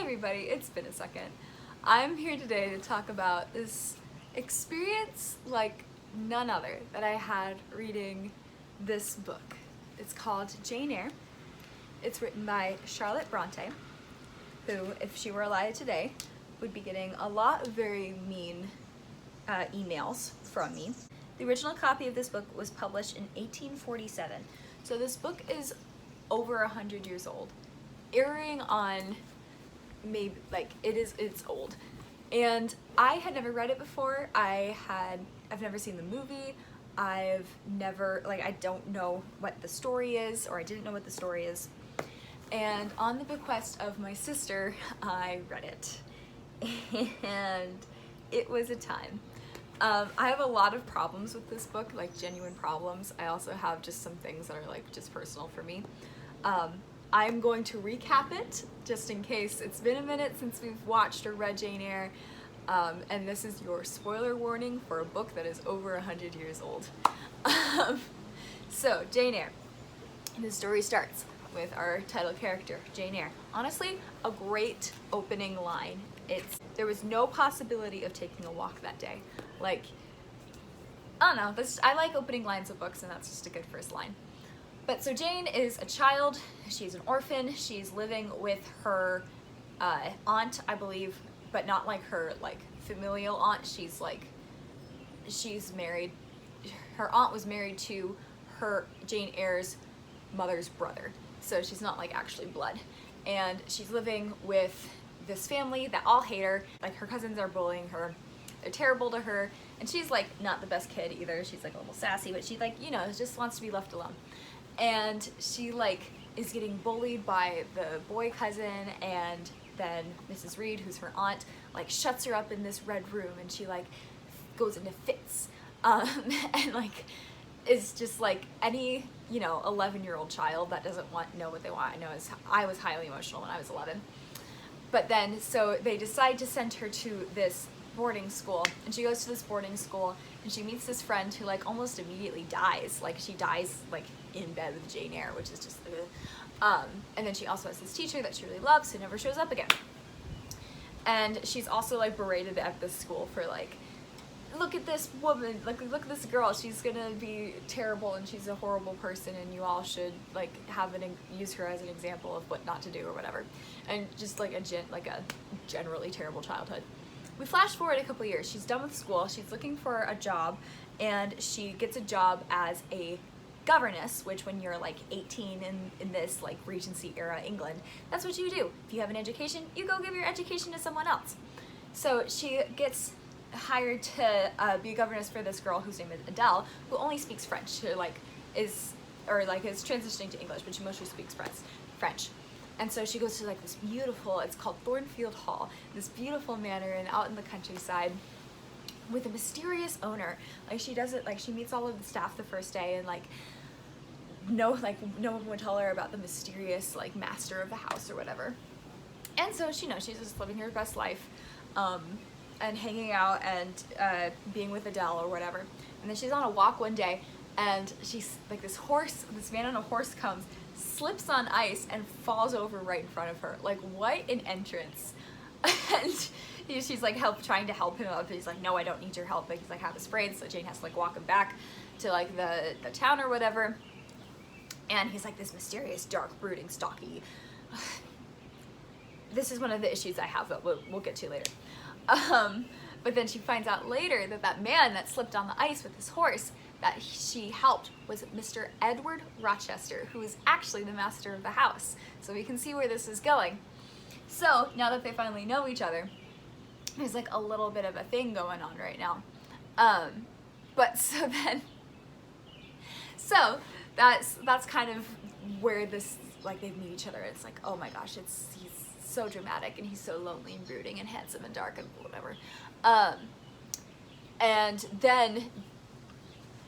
everybody, it's been a second. I'm here today to talk about this experience like none other that I had reading this book. It's called Jane Eyre. It's written by Charlotte Bronte, who, if she were alive today, would be getting a lot of very mean emails from me. The original copy of this book was published in 1847, so this book is over 100 years old. Airing on maybe it's old, and I had never read it before. I've never seen the movie. I don't know what the story is, or I didn't know what the story is, and on the bequest of my sister I read it, and it was a time. I have a lot of problems with this book, like genuine problems. I also have just some things that are like just personal for me. I'm going to recap it just in case it's been a minute since we've watched or read Jane Eyre, and this is your spoiler warning for a book that is over 100 years old. So, Jane Eyre. The story starts with our title character, Jane Eyre. Honestly, a great opening line. There was no possibility of taking a walk that day. Like, I don't know, I like opening lines of books, and that's just a good first line. But so Jane is a child, she's an orphan, she's living with her aunt, I believe, but not like her like familial aunt. She's married, her aunt was married to Jane Eyre's mother's brother, so she's not like actually blood. And she's living with this family that all hate her, like her cousins are bullying her, they're terrible to her, and she's like not the best kid either. She's like a little sassy, but she just wants to be left alone. And she is getting bullied by the boy cousin, and then Mrs. Reed, who's her aunt, shuts her up in this red room, and she goes into fits, and is just like any 11-year-old child that doesn't know what they want. I was highly emotional when I was 11. But then, so they decide to send her to this boarding school, and she goes to this boarding school, and she meets this friend who almost immediately dies. She dies in bed with Jane Eyre, which is just and then she also has this teacher that she really loves who never shows up again. And she's also berated at this school for look at this woman, look at this girl, she's gonna be terrible and she's a horrible person, and you all should use her as an example of what not to do or whatever. And just a generally terrible childhood. We flash forward a couple years. She's done with school, she's looking for a job, and she gets a job as a governess, which when you're 18 in this Regency era England, that's what you do. If you have an education, you go give your education to someone else. So she gets hired to be a governess for this girl whose name is Adele, who only speaks French. She is transitioning to English, but she mostly speaks French. And so she goes to this beautiful, it's called Thornfield Hall, this beautiful manor out in the countryside with a mysterious owner. She does it, she meets all of the staff the first day, and no one would tell her about the mysterious master of the house or whatever. And so she's just living her best life, and hanging out and being with Adele or whatever. And then she's on a walk one day, and she's this man on a horse comes, slips on ice, and falls over right in front of her. What an entrance. And she's trying to help him up. He's no, I don't need your help. He's half a sprain, so Jane has to walk him back to the town or whatever. And he's this mysterious, dark, brooding, stocky. This is one of the issues I have that we'll get to later. But then she finds out later that man that slipped on the ice with his horse that she helped was Mr. Edward Rochester, who is actually the master of the house. So we can see where this is going. So now that they finally know each other, there's a little bit of a thing going on right now. But so that's kind of where this they meet each other. It's oh my gosh, he's so dramatic, and he's so lonely and brooding and handsome and dark and whatever. And then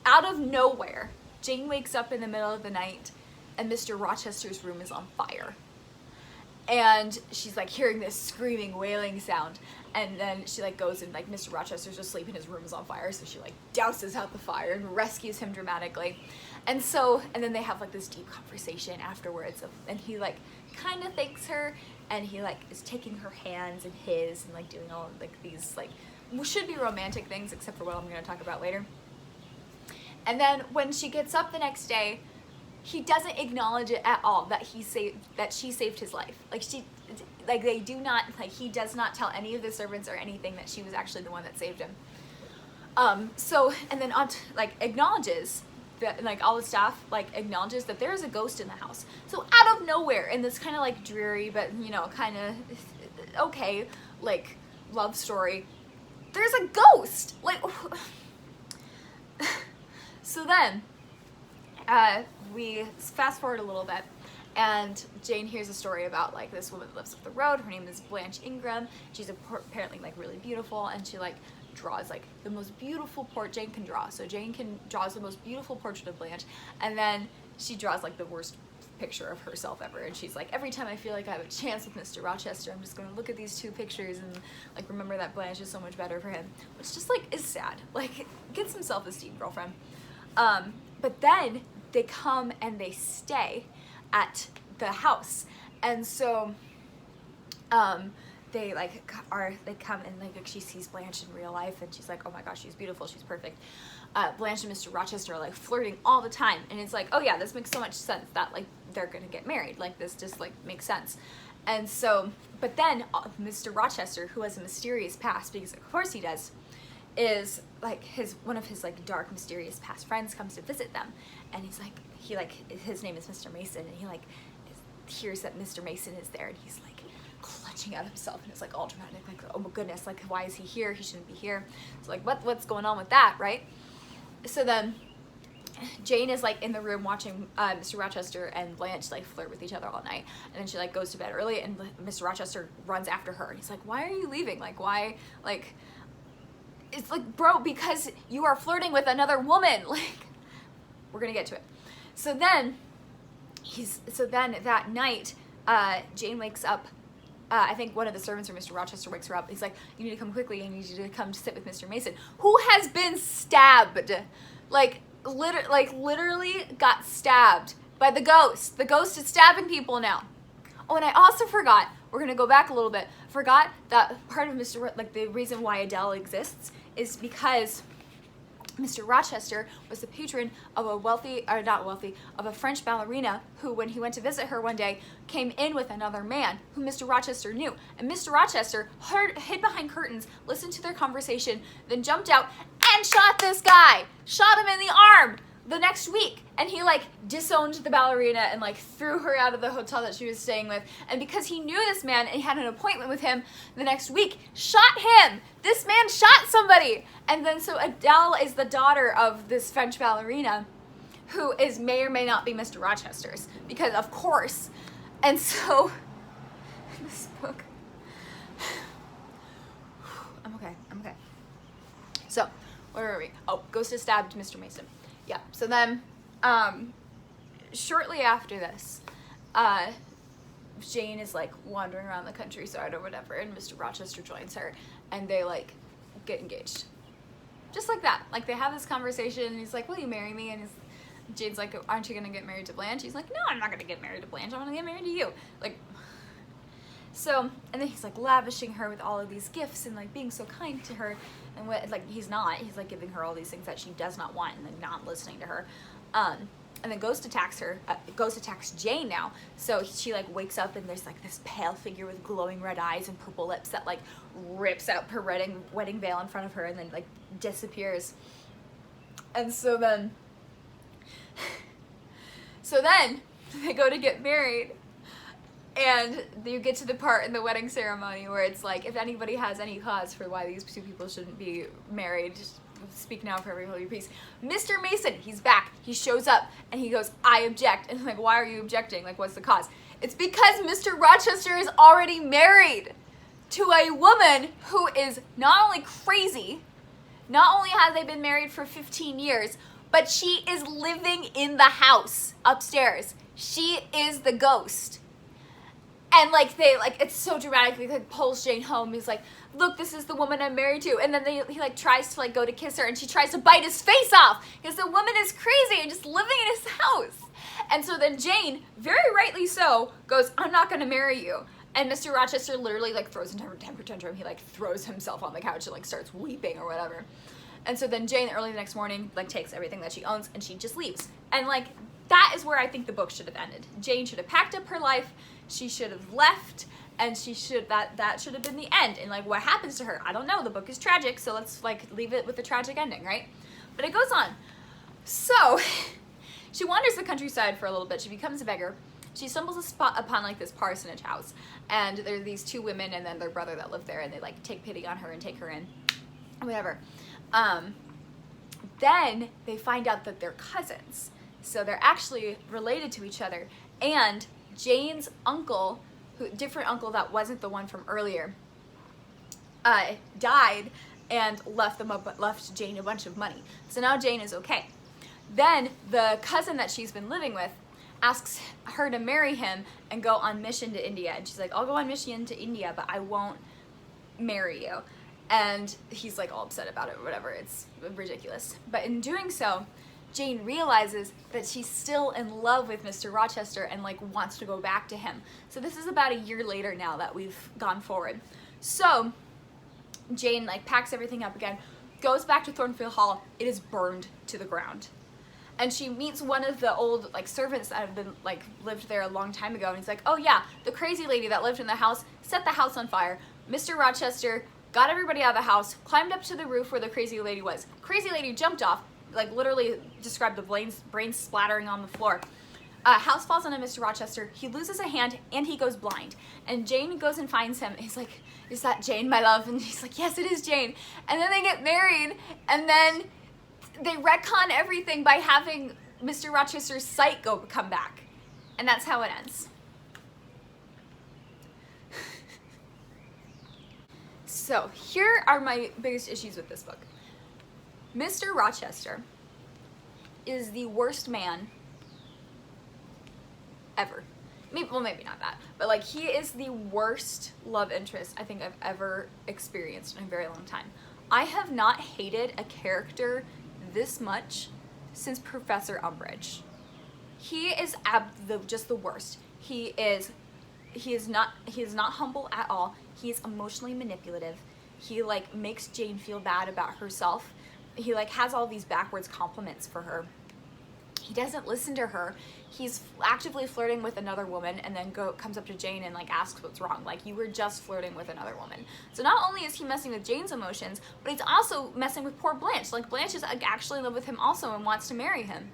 out of nowhere, Jane wakes up in the middle of the night, and Mr. Rochester's room is on fire. And she's hearing this screaming, wailing sound, and then she goes and Mr. Rochester's asleep and his room is on fire, so she douses out the fire and rescues him dramatically. And then they have like this deep conversation afterwards, and he like kind of thanks her, and he like is taking her hands in his and like doing all of like these like should be romantic things, except for what I'm going to talk about later. And then when she gets up the next day, he doesn't acknowledge it at all that she saved his life. Like they do not, like he does not tell any of the servants or anything that she was actually the one that saved him. And then like acknowledges that, like all the staff like acknowledges that there is a ghost in the house. So out of nowhere, in this kind of like dreary but kind of okay like love story, there's a ghost. Like so then we fast forward a little bit, and Jane hears a story about like this woman that lives up the road. Her name is Blanche Ingram. She's apparently like really beautiful, and she like draws like the most beautiful Jane can draw. So Jane draws the most beautiful portrait of Blanche, and then she draws like the worst picture of herself ever. And she's like, every time I feel like I have a chance with Mr. Rochester, I'm just going to look at these 2 pictures and like remember that Blanche is so much better for him, which just like is sad. Like, get some self-esteem, girlfriend. But then they come and they stay at the house, and so they come and like she sees Blanche in real life, and she's like, oh my gosh, she's beautiful, she's perfect. Blanche and Mr. Rochester are like flirting all the time, and it's like, oh yeah, this makes so much sense that like they're gonna get married, like this just like makes sense. And so, but then Mr. Rochester, who has a mysterious past, because of course he does, is like one of his like dark mysterious past friends comes to visit them, and his name is Mr. Mason, and he like hears that Mr. Mason is there, and he's like clutching at himself, and it's like all dramatic, like, oh my goodness, like why is he here? He shouldn't be here. So like what's going on with that, right? So then Jane is like in the room watching Mr. Rochester and Blanche like flirt with each other all night, and then she like goes to bed early, and Mr. Rochester runs after her, and he's like, why are you leaving? Like, why? Like, it's like, bro, because you are flirting with another woman. Like, we're gonna get to it. So then that night, Jane wakes up. I think one of the servants or Mr. Rochester wakes her up. He's like, you need to come quickly. I need you to come sit with Mr. Mason, who has been stabbed. Like literally got stabbed by the ghost. The ghost is stabbing people now. Oh, and I also forgot, we're going to go back a little bit, forgot that part of the reason why Adele exists is because Mr. Rochester was the patron of a French ballerina who, when he went to visit her one day, came in with another man who Mr. Rochester knew. And Mr. Rochester hid behind curtains, listened to their conversation, then jumped out and shot this guy. Shot him in the arm the next week. And he like disowned the ballerina and like threw her out of the hotel that she was staying with. And because he knew this man and he had an appointment with him the next week, shot him. This man shot somebody. And then so Adele is the daughter of this French ballerina who may or may not be Mr. Rochester's, because of course. And so this book, I'm okay. So where were we? Oh, Ghost has stabbed Mr. Mason. Yeah, so then shortly after this, Jane is like wandering around the countryside or whatever, and Mr. Rochester joins her, and they like get engaged. Just like that. Like they have this conversation, and he's like, will you marry me? And Jane's like, aren't you gonna get married to Blanche? He's like, no, I'm not gonna get married to Blanche, I'm gonna get married to you. Like, so, and then he's like lavishing her with all of these gifts and like being so kind to her, and he's like giving her all these things that she does not want, and then not listening to her. And then Ghost attacks Jane now. So she like wakes up, and there's like this pale figure with glowing red eyes and purple lips that like rips out her wedding veil in front of her and then like disappears. And so then they go to get married. And you get to the part in the wedding ceremony where it's like, if anybody has any cause for why these 2 people shouldn't be married, just speak now, forever hold your peace. Mr. Mason, he's back. He shows up and he goes, I object. And I'm like, why are you objecting? Like, what's the cause? It's because Mr. Rochester is already married to a woman who is not only crazy, not only have they been married for 15 years, but she is living in the house upstairs. She is the ghost. And like they like it's so dramatic. He like pulls Jane home. He's like, "Look, this is the woman I'm married to." And then he like tries to like go to kiss her, and she tries to bite his face off because the woman is crazy and just living in his house. And so then Jane, very rightly so, goes, "I'm not gonna marry you." And Mr. Rochester literally like throws into a temper tantrum. He like throws himself on the couch and like starts weeping or whatever. And so then Jane, early the next morning, like takes everything that she owns and she just leaves. And like that is where I think the book should have ended. Jane should have packed up her life. She should have left, and she should that should have been the end. And like what happens to her, I don't know. The book is tragic, so let's like leave it with a tragic ending, right? But it goes on. So she wanders the countryside for a little bit. She becomes a beggar. She stumbles upon like this parsonage house, and there are these two women and then their brother that live there, and they like take pity on her and take her in, whatever. Then they find out that they're cousins, so they're actually related to each other. And Jane's uncle, different uncle that wasn't the one from earlier, died and left Jane a bunch of money. So now Jane is okay. Then the cousin that she's been living with asks her to marry him and go on mission to India. And she's like, "I'll go on mission to India, but I won't marry you." And he's like all upset about it or whatever. It's ridiculous. But in doing so, Jane realizes that she's still in love with Mr. Rochester and like wants to go back to him. So this is about a year later now that we've gone forward. So Jane like packs everything up again, goes back to Thornfield Hall. It is burned to the ground. And she meets one of the old like servants that have been like lived there a long time ago, and he's like, "Oh yeah, the crazy lady that lived in the house set the house on fire. Mr. Rochester got everybody out of the house, climbed up to the roof where the crazy lady was. Crazy lady jumped off, like literally described the brains splattering on the floor. House falls onto Mr. Rochester. He loses a hand and he goes blind. And Jane goes and finds him. He's like, "Is that Jane, my love?" And he's like, "Yes, it is Jane." And then they get married, and then they retcon everything by having Mr. Rochester's sight come back. And that's how it ends. So here are my biggest issues with this book. Mr. Rochester is the worst man ever. Maybe not that, but like he is the worst love interest I think I've ever experienced in a very long time. I have not hated a character this much since Professor Umbridge. He is just the worst. He is not humble at all. He is emotionally manipulative. He like makes Jane feel bad about herself. He like has all these backwards compliments for her. He doesn't listen to her. He's actively flirting with another woman, and then comes up to Jane and like asks what's wrong. Like, you were just flirting with another woman. So not only is he messing with Jane's emotions, but he's also messing with poor Blanche. Like, Blanche is actually in love with him also and wants to marry him.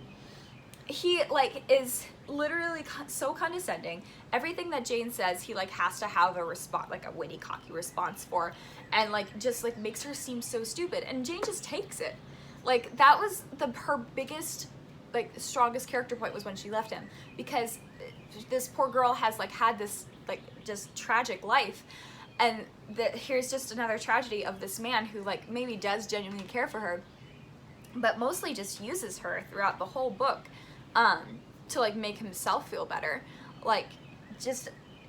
He like is literally so condescending. Everything that Jane says, he like has to have a response, like a witty, cocky response for, and like just like makes her seem so stupid. And Jane just takes it. Like, that was her biggest, like, strongest character point was when she left him, because this poor girl has like had this like just tragic life, and here's just another tragedy of this man who like maybe does genuinely care for her, but mostly just uses her throughout the whole book to like make himself feel better, like just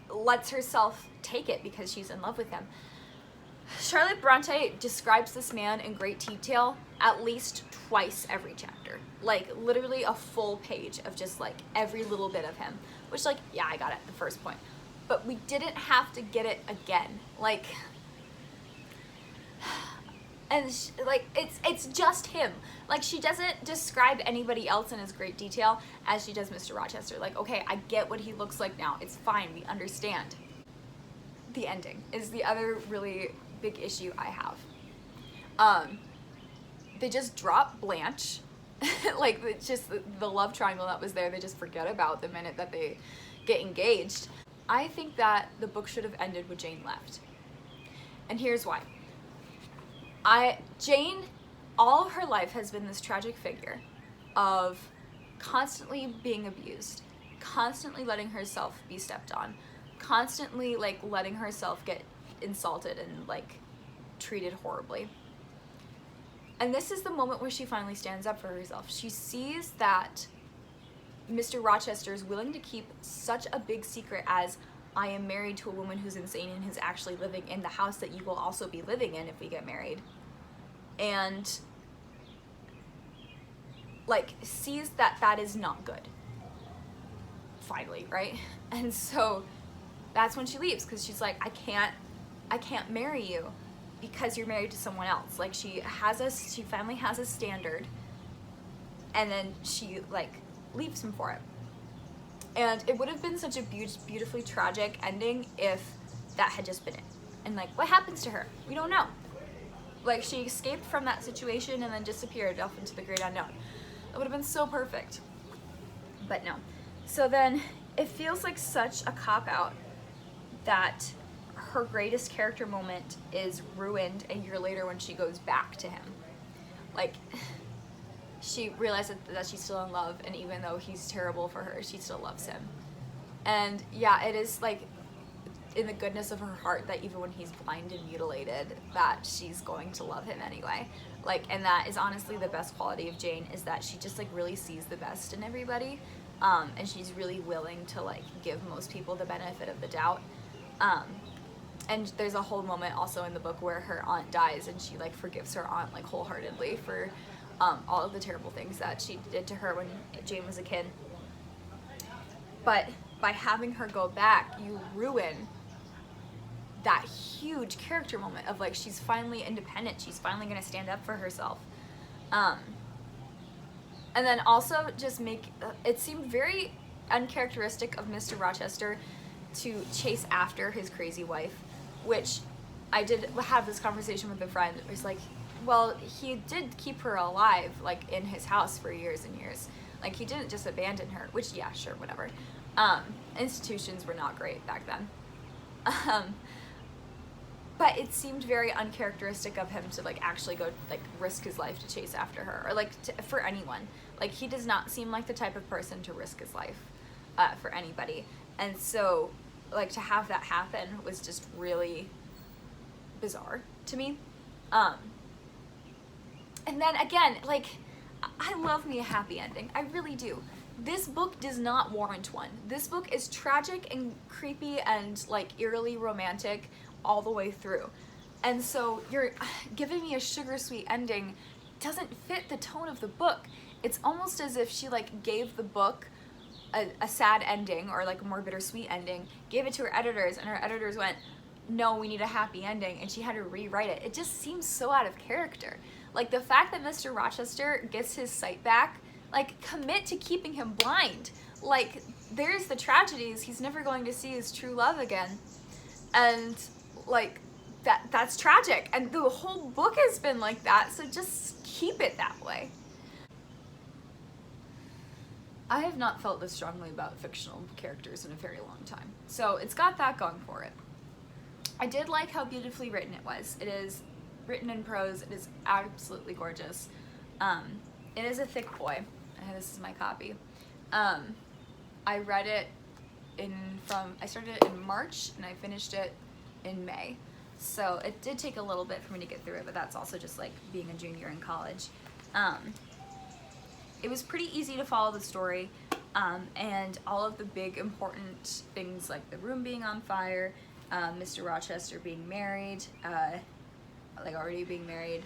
lets herself take it because she's in love with him. Charlotte Bronte describes this man in great detail at least twice every chapter. Like, literally a full page of just, like, every little bit of him. Which, like, yeah, I got it, the first point. But we didn't have to get it again. Like, and, it's just him. Like, she doesn't describe anybody else in as great detail as she does Mr. Rochester. Like, okay, I get what he looks like now. It's fine, we understand. The ending is the other really big issue I have. They just drop Blanche. Like, it's just the love triangle that was there, they just forget about the minute that they get engaged. I think that the book should have ended with Jane left. And here's why. Jane, all of her life, has been this tragic figure of constantly being abused, constantly letting herself be stepped on, constantly like letting herself get insulted and like treated horribly. And this is the moment where she finally stands up for herself. She sees that Mr. Rochester is willing to keep such a big secret as, I am married to a woman who's insane and who's actually living in the house that you will also be living in if we get married. And like sees that that is not good. Finally, right? And so that's when she leaves, because she's like, I can't marry you because you're married to someone else. Like she finally has a standard, and then she like leaves him for it. And it would have been such a beautifully tragic ending if that had just been it. And like, what happens to her? We don't know. Like she escaped from that situation and then disappeared off into the great unknown. That would have been so perfect. But no. So then it feels like such a cop-out that her greatest character moment is ruined a year later when she goes back to him. Like, she realizes that she's still in love, and even though he's terrible for her, she still loves him. And yeah, it is like in the goodness of her heart that even when he's blind and mutilated, that she's going to love him anyway. Like, and that is honestly the best quality of Jane, is that she just like really sees the best in everybody. And she's really willing to like give most people the benefit of the doubt. And there's a whole moment also in the book where her aunt dies, and she like forgives her aunt like wholeheartedly for all of the terrible things that she did to her when Jane was a kid. But by having her go back, you ruin that huge character moment of like, she's finally independent, she's finally gonna stand up for herself. And then also just it seemed very uncharacteristic of Mr. Rochester to chase after his crazy wife, which I did have this conversation with a friend. It was like, well, he did keep her alive, like in his house for years and years. Like he didn't just abandon her, which yeah, sure, whatever. Institutions were not great back then. But it seemed very uncharacteristic of him to like actually go like risk his life to chase after her, or like for anyone. Like he does not seem like the type of person to risk his life for anybody. And so like to have that happen was just really bizarre to me. And then again, like I love me a happy ending. I really do. This book does not warrant one. This book is tragic and creepy and like eerily romantic all the way through. And so you're giving me a sugar sweet ending doesn't fit the tone of the book. It's almost as if she like gave the book a sad ending, or like a more bittersweet ending, gave it to her editors, and her editors went, no, we need a happy ending, and she had to rewrite it. It just seems so out of character. Like the fact that Mr. Rochester gets his sight back, like commit to keeping him blind. Like there's the tragedies, he's never going to see his true love again. And like that's tragic, and the whole book has been like that, so just keep it that way. I have not felt this strongly about fictional characters in a very long time, so it's got that going for it. I did like how beautifully written it was. It is written in prose. It is absolutely gorgeous. It is a thick boy. This is my copy. I read it I started it in March and I finished it in May. So it did take a little bit for me to get through it, but that's also just like being a junior in college. It was pretty easy to follow the story, and all of the big important things like the room being on fire, Mr. Rochester being married, like already being married,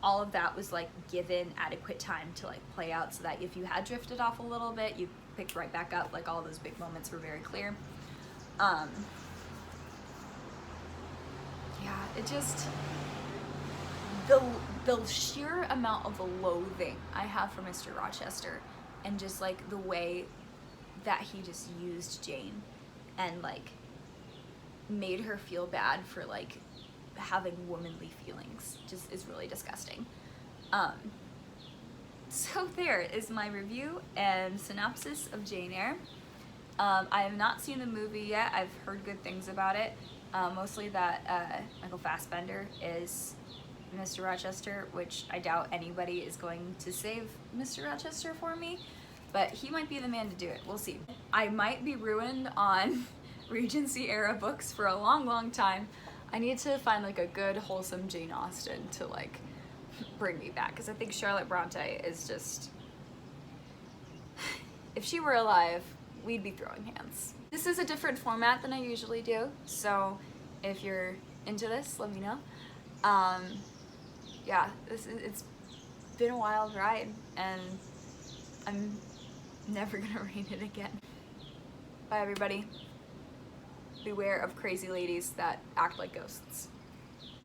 all of that was like given adequate time to like play out, so that if you had drifted off a little bit, you picked right back up. Like all those big moments were very clear. Yeah, it just, the sheer amount of loathing I have for Mr. Rochester, and just like the way that he just used Jane and like made her feel bad for like having womanly feelings, just is really disgusting. So there is my review and synopsis of Jane Eyre. I have not seen the movie yet. I've heard good things about it. Mostly that Michael Fassbender is Mr. Rochester, which I doubt anybody is going to save Mr. Rochester for me, but he might be the man to do it. We'll see. I might be ruined on Regency era books for a long, long time. I need to find like a good, wholesome Jane Austen to like bring me back, because I think Charlotte Bronte is just, if she were alive, we'd be throwing hands. This is a different format than I usually do, so if you're into this, let me know. Yeah, it's been a wild ride, and I'm never gonna read it again. Bye everybody. Beware of crazy ladies that act like ghosts.